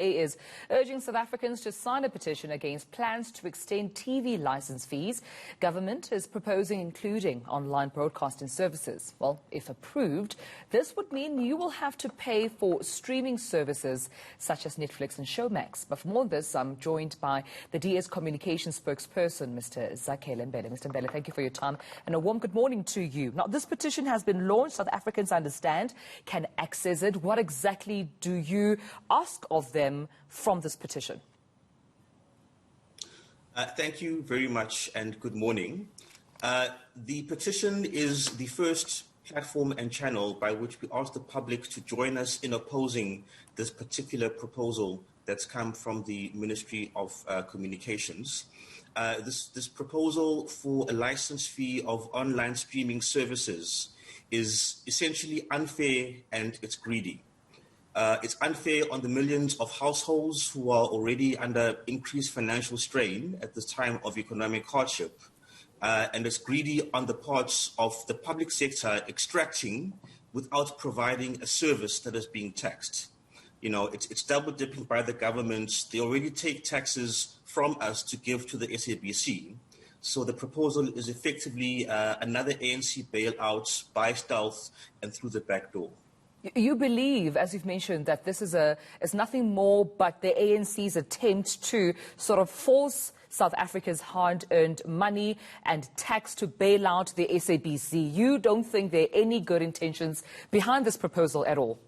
Is urging South Africans to sign a petition against plans to extend TV license fees. Government is proposing including online broadcasting services. Well, if approved, this would mean you will have to pay for streaming services such as Netflix and Showmax. But for more on this, I'm joined by the DA's communications spokesperson, Mr. Zakhele Mbele. Mr. Mbele, thank you for your time and a warm good morning to you. Now, this petition has been launched. South Africans, I understand, can access it. What exactly do you ask of them from this petition? Thank you very much and good morning. The petition is the first platform and channel by which we ask the public to join us in opposing this particular proposal that's come from the Ministry of Communications. This proposal for a license fee of online streaming services is essentially unfair and it's greedy. It's unfair on the millions of households who are already under increased financial strain at this time of economic hardship. And it's greedy on the parts of the public sector extracting without providing a service that is being taxed. You know, it's double dipping by the government. They already take taxes from us to give to the SABC. So the proposal is effectively another ANC bailout by stealth and through the back door. You believe, as you've mentioned, that this is nothing more but the ANC's attempt to sort of force South Africa's hard-earned money and tax to bail out the SABC. You don't think there are any good intentions behind this proposal at all?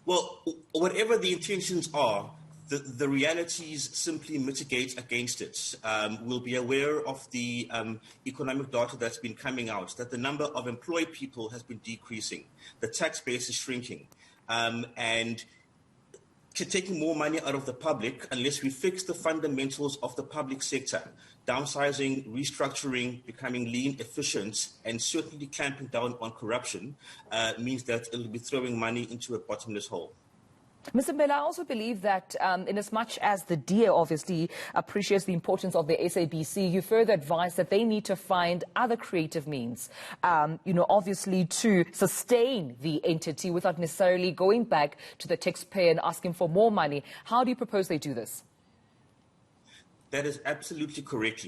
Well, whatever the intentions are, the realities simply mitigate against it. We'll be aware of the economic data that's been coming out, that the number of employed people has been decreasing, the tax base is shrinking, and taking more money out of the public unless we fix the fundamentals of the public sector, downsizing, restructuring, becoming lean, efficient, and certainly clamping down on corruption means that it'll be throwing money into a bottomless hole. Mr. Mbele, I also believe that in as much as the DA obviously appreciates the importance of the SABC, you further advise that they need to find other creative means, obviously to sustain the entity without necessarily going back to the taxpayer and asking for more money. How do you propose they do this? That is absolutely correct.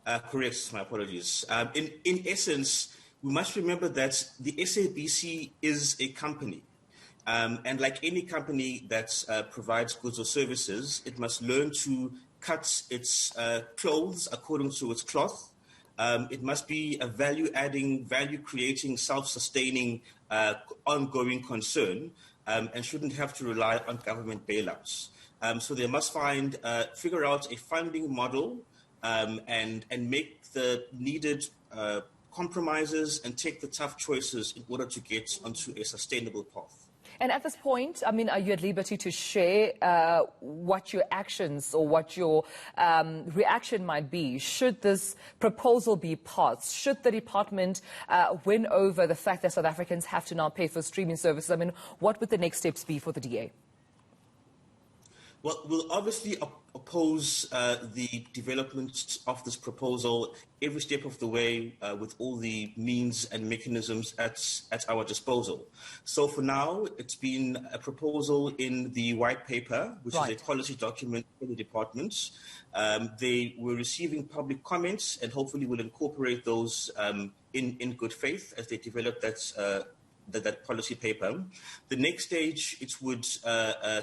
My apologies. In essence, we must remember that the SABC is a company. And like any company that provides goods or services, it must learn to cut its clothes according to its cloth. It must be a value-adding, value-creating, self-sustaining, ongoing concern and shouldn't have to rely on government bailouts. So they must figure out a funding model and make the needed compromises and take the tough choices in order to get onto a sustainable path. And at this point, I mean, are you at liberty to share what your actions or what your reaction might be should this proposal be passed? Should the department win over the fact that South Africans have to now pay for streaming services? I mean, what would the next steps be for the DA? Well, we'll obviously oppose the development of this proposal every step of the way with all the means and mechanisms at our disposal. So for now, it's been a proposal in the white paper, which is a policy document for the department. They were receiving public comments and hopefully will incorporate those in good faith as they develop that policy paper. The next stage it would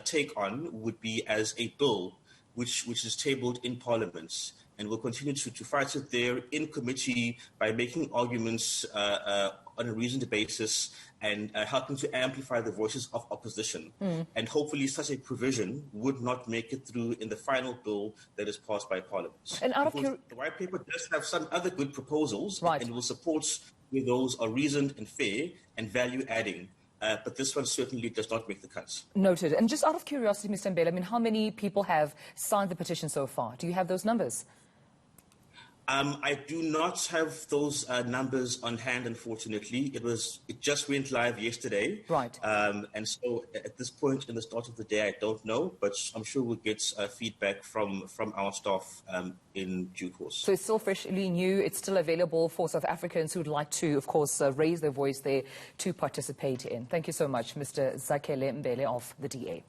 take on would be as a bill which is tabled in Parliament, and we'll continue to fight it there in committee by making arguments on a reasoned basis and helping to amplify the voices of opposition. And hopefully such a provision would not make it through in the final bill that is passed by Parliament. And the white paper does have some other good proposals and will support where those are reasoned and fair and value-adding. But this one certainly does not make the cuts. Noted. And just out of curiosity, Mr. Mbele, I mean, how many people have signed the petition so far? Do you have those numbers? I do not have those numbers on hand, unfortunately. It just went live yesterday. Right. And so at this point in the start of the day, I don't know, but I'm sure we'll get feedback from our staff in due course. So it's still freshly new. It's still available for South Africans who would like to, of course, raise their voice there to participate in. Thank you so much, Mr. Zakhele Mbele of the DA.